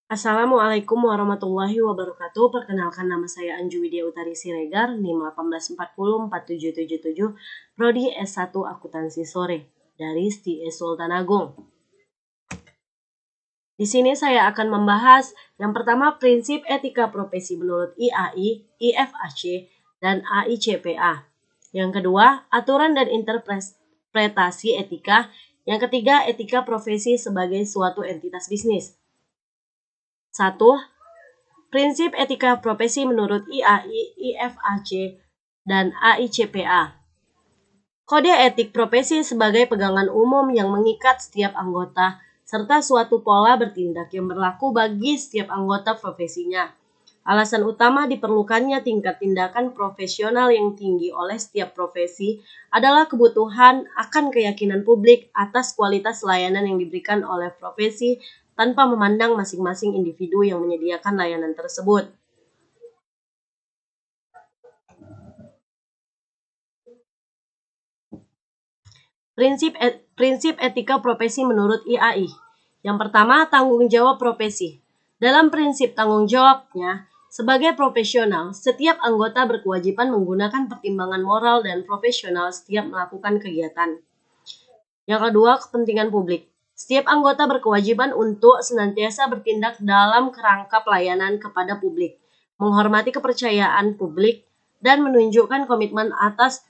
Assalamualaikum warahmatullahi wabarakatuh. Perkenalkan, nama saya Anju Widya Utari Siregar, NIM 184040777, Prodi S1 Akuntansi Sore dari STIE Sultan Agung. Di sini saya akan membahas yang pertama prinsip etika profesi menurut IAI, IFAC, dan AICPA. Yang kedua, aturan dan interpretasi etika. Yang ketiga, etika profesi sebagai suatu entitas bisnis. 1. Prinsip etika profesi menurut IAI, IFAC, dan AICPA. Kode etik profesi sebagai pegangan umum yang mengikat setiap anggota, serta suatu pola bertindak yang berlaku bagi setiap anggota profesinya. Alasan utama diperlukannya tingkat tindakan profesional yang tinggi oleh setiap profesi adalah kebutuhan akan keyakinan publik atas kualitas layanan yang diberikan oleh profesi tanpa memandang masing-masing individu yang menyediakan layanan tersebut. Prinsip etika profesi menurut IAI. Yang pertama, tanggung jawab profesi. Dalam prinsip tanggung jawabnya, sebagai profesional, setiap anggota berkewajiban menggunakan pertimbangan moral dan profesional setiap melakukan kegiatan. Yang kedua, kepentingan publik. Setiap anggota berkewajiban untuk senantiasa bertindak dalam kerangka pelayanan kepada publik, menghormati kepercayaan publik, dan menunjukkan komitmen atas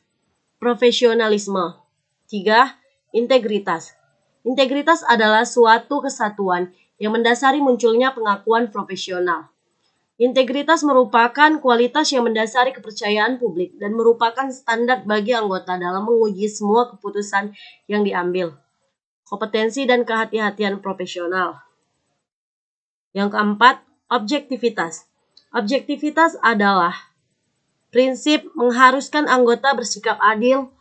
profesionalisme. 3. Integritas. Integritas adalah suatu kesatuan yang mendasari munculnya pengakuan profesional. Integritas merupakan kualitas yang mendasari kepercayaan publik dan merupakan standar bagi anggota dalam menguji semua keputusan yang diambil. Kompetensi dan kehati-hatian profesional. Yang keempat, objektivitas. Objektivitas adalah prinsip mengharuskan anggota bersikap adil,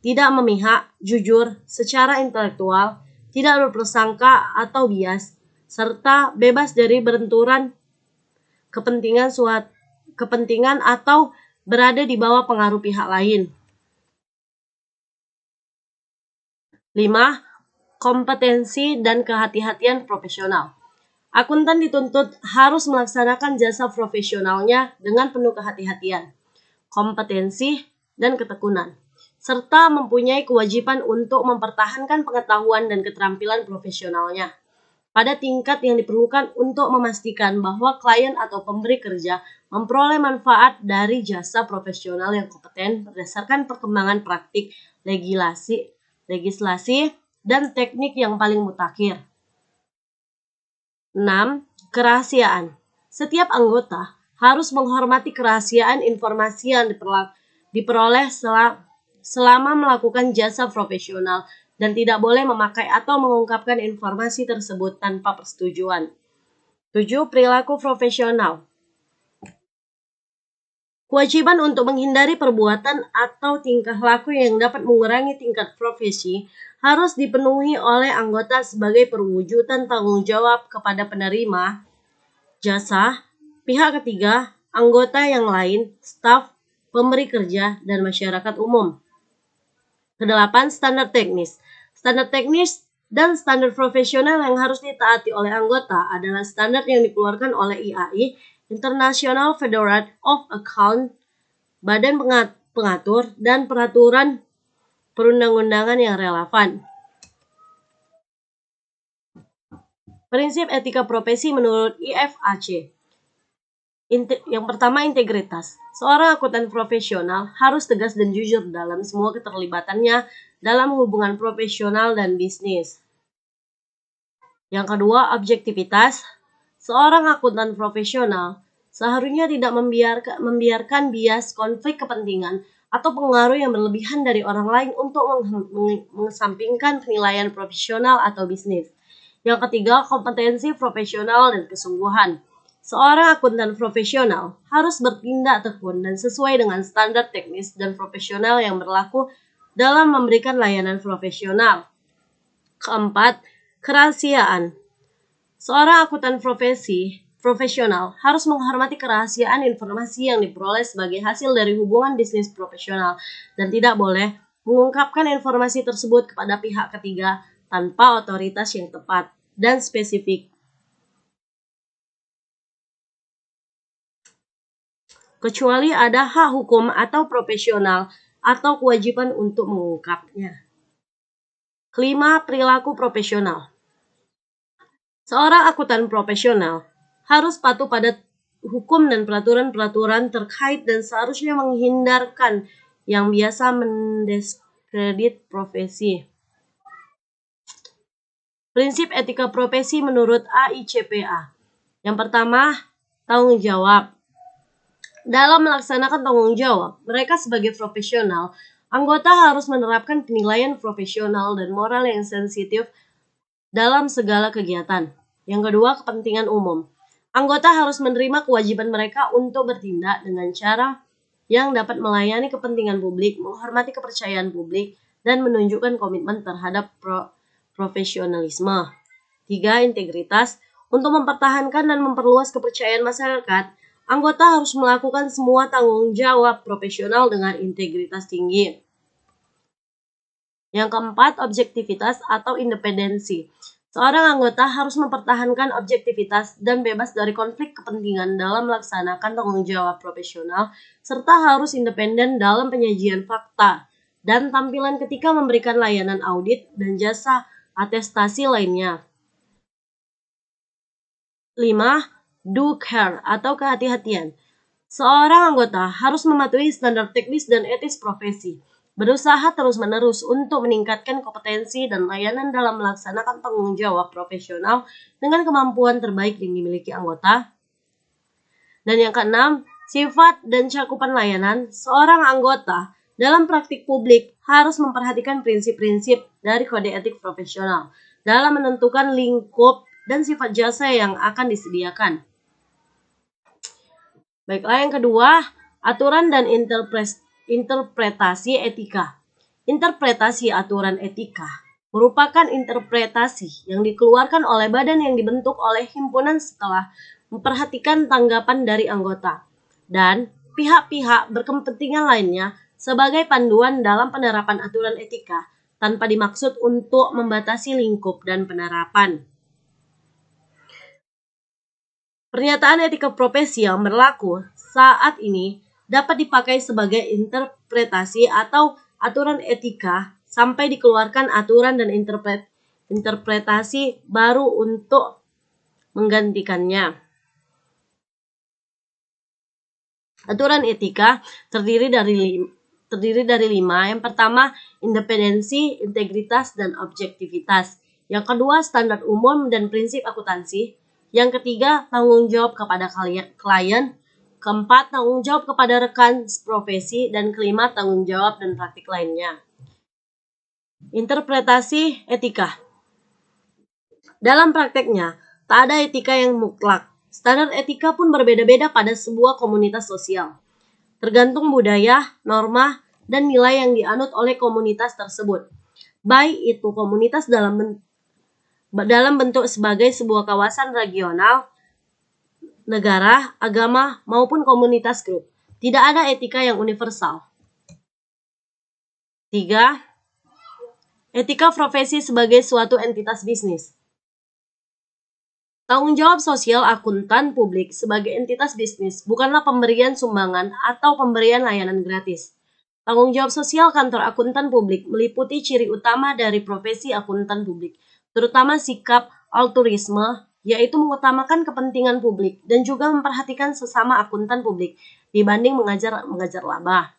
tidak memihak, jujur, secara intelektual, tidak berprasangka atau bias, serta bebas dari benturan kepentingan atau berada di bawah pengaruh pihak lain. 5. Kompetensi dan kehati-hatian profesional. Akuntan dituntut harus melaksanakan jasa profesionalnya dengan penuh kehati-hatian, kompetensi, dan ketekunan, serta mempunyai kewajiban untuk mempertahankan pengetahuan dan keterampilan profesionalnya pada tingkat yang diperlukan untuk memastikan bahwa klien atau pemberi kerja memperoleh manfaat dari jasa profesional yang kompeten berdasarkan perkembangan praktik, legislasi, dan teknik yang paling mutakhir. 6. Kerahasiaan. Setiap anggota harus menghormati kerahasiaan informasi yang diperoleh selama melakukan jasa profesional dan tidak boleh memakai atau mengungkapkan informasi tersebut tanpa persetujuan. 7. Perilaku profesional. Kewajiban untuk menghindari perbuatan atau tingkah laku yang dapat mengurangi tingkat profesi harus dipenuhi oleh anggota sebagai perwujudan tanggung jawab kepada penerima jasa, pihak ketiga, anggota yang lain, staf, pemberi kerja, dan masyarakat umum. Kedelapan, standar teknis. Standar teknis dan standar profesional yang harus ditaati oleh anggota adalah standar yang dikeluarkan oleh IAI, International Federation of Accounts, badan pengatur, dan peraturan perundang-undangan yang relevan. Prinsip etika profesi menurut IFAC. Yang pertama, integritas. Seorang akuntan profesional harus tegas dan jujur dalam semua keterlibatannya dalam hubungan profesional dan bisnis. Yang kedua, objektivitas. Seorang akuntan profesional seharusnya tidak membiarkan bias, konflik kepentingan, atau pengaruh yang berlebihan dari orang lain untuk mengesampingkan penilaian profesional atau bisnis. Yang ketiga, kompetensi profesional dan kesungguhan. Seorang akuntan profesional harus bertindak tekun dan sesuai dengan standar teknis dan profesional yang berlaku dalam memberikan layanan profesional. Keempat, kerahasiaan. Seorang akuntan profesional harus menghormati kerahasiaan informasi yang diperoleh sebagai hasil dari hubungan bisnis profesional dan tidak boleh mengungkapkan informasi tersebut kepada pihak ketiga tanpa otoritas yang tepat dan spesifik. kecuali ada hak hukum atau profesional atau kewajiban untuk mengungkapnya. Kelima, perilaku profesional. Seorang akuntan profesional harus patuh pada hukum dan peraturan-peraturan terkait dan seharusnya menghindarkan yang biasa mendiskredit profesi. Prinsip etika profesi menurut AICPA. Yang pertama, tanggung jawab. Dalam melaksanakan tanggung jawab, mereka sebagai profesional, anggota harus menerapkan penilaian profesional dan moral yang sensitif dalam segala kegiatan. Yang kedua, kepentingan umum. Anggota harus menerima kewajiban mereka untuk bertindak dengan cara yang dapat melayani kepentingan publik, menghormati kepercayaan publik, dan menunjukkan komitmen terhadap profesionalisme. 3. Integritas. Untuk mempertahankan dan memperluas kepercayaan masyarakat, anggota harus melakukan semua tanggung jawab profesional dengan integritas tinggi. Yang keempat, objektivitas atau independensi. Seorang anggota harus mempertahankan objektivitas dan bebas dari konflik kepentingan dalam melaksanakan tanggung jawab profesional, serta harus independen dalam penyajian fakta dan tampilan ketika memberikan layanan audit dan jasa atestasi lainnya. 5. Do care atau kehati-hatian. Seorang anggota harus mematuhi standar teknis dan etis profesi, berusaha terus-menerus untuk meningkatkan kompetensi dan layanan dalam melaksanakan tanggung jawab profesional dengan kemampuan terbaik yang dimiliki anggota. Dan yang keenam, sifat dan cakupan layanan. Seorang anggota dalam praktik publik harus memperhatikan prinsip-prinsip dari kode etik profesional dalam menentukan lingkup dan sifat jasa yang akan disediakan. Baiklah, yang kedua, aturan dan interpretasi etika. Interpretasi aturan etika merupakan interpretasi yang dikeluarkan oleh badan yang dibentuk oleh himpunan setelah memperhatikan tanggapan dari anggota dan pihak-pihak berkepentingan lainnya sebagai panduan dalam penerapan aturan etika tanpa dimaksud untuk membatasi lingkup dan penerapan. Pernyataan etika profesi yang berlaku saat ini dapat dipakai sebagai interpretasi atau aturan etika sampai dikeluarkan aturan dan interpretasi baru untuk menggantikannya. Aturan etika terdiri dari 5. Yang pertama, independensi, integritas, dan objektivitas. Yang kedua, standar umum dan prinsip akuntansi. Yang ketiga, tanggung jawab kepada klien. Keempat, tanggung jawab kepada rekan profesi. Dan kelima, tanggung jawab dan praktik lainnya. Interpretasi etika. Dalam prakteknya, tak ada etika yang mutlak. Standar etika pun berbeda-beda pada sebuah komunitas sosial. Tergantung budaya, norma, dan nilai yang dianut oleh komunitas tersebut. Baik itu komunitas dalam bentuk sebagai sebuah kawasan regional, negara, agama, maupun komunitas grup. Tidak ada etika yang universal. 3. Etika profesi sebagai suatu entitas bisnis. Tanggung jawab sosial akuntan publik sebagai entitas bisnis bukanlah pemberian sumbangan atau pemberian layanan gratis. Tanggung jawab sosial kantor akuntan publik meliputi ciri utama dari profesi akuntan publik, terutama sikap altruisme, yaitu mengutamakan kepentingan publik dan juga memperhatikan sesama akuntan publik dibanding mengajar laba.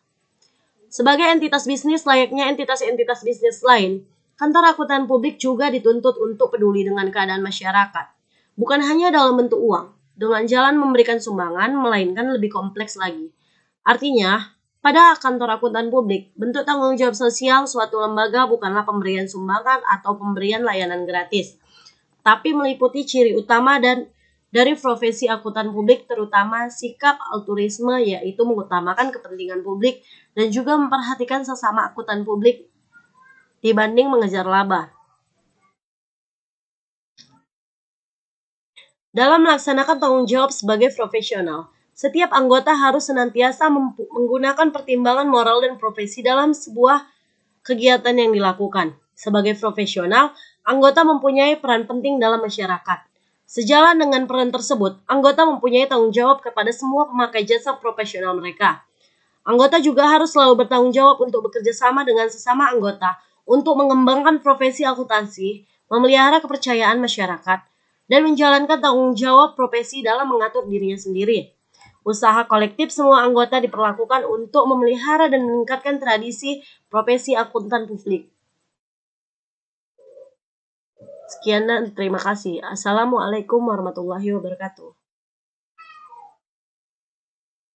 Sebagai entitas bisnis layaknya entitas-entitas bisnis lain, kantor akuntan publik juga dituntut untuk peduli dengan keadaan masyarakat. Bukan hanya dalam bentuk uang, dengan jalan memberikan sumbangan, melainkan lebih kompleks lagi. Artinya, pada kantor akuntan publik, bentuk tanggung jawab sosial suatu lembaga bukanlah pemberian sumbangan atau pemberian layanan gratis, tapi meliputi ciri utama dari profesi akuntan publik, terutama sikap altruisme, yaitu mengutamakan kepentingan publik dan juga memperhatikan sesama akuntan publik dibanding mengejar laba. Dalam melaksanakan tanggung jawab sebagai profesional, setiap anggota harus senantiasa menggunakan pertimbangan moral dan profesi dalam sebuah kegiatan yang dilakukan. Sebagai profesional, anggota mempunyai peran penting dalam masyarakat. Sejalan dengan peran tersebut, anggota mempunyai tanggung jawab kepada semua pemakai jasa profesional mereka. Anggota juga harus selalu bertanggung jawab untuk bekerja sama dengan sesama anggota untuk mengembangkan profesi akuntansi, memelihara kepercayaan masyarakat, dan menjalankan tanggung jawab profesi dalam mengatur dirinya sendiri. Usaha kolektif semua anggota diperlakukan untuk memelihara dan meningkatkan tradisi profesi akuntan publik. Sekian dan terima kasih. Assalamualaikum warahmatullahi wabarakatuh.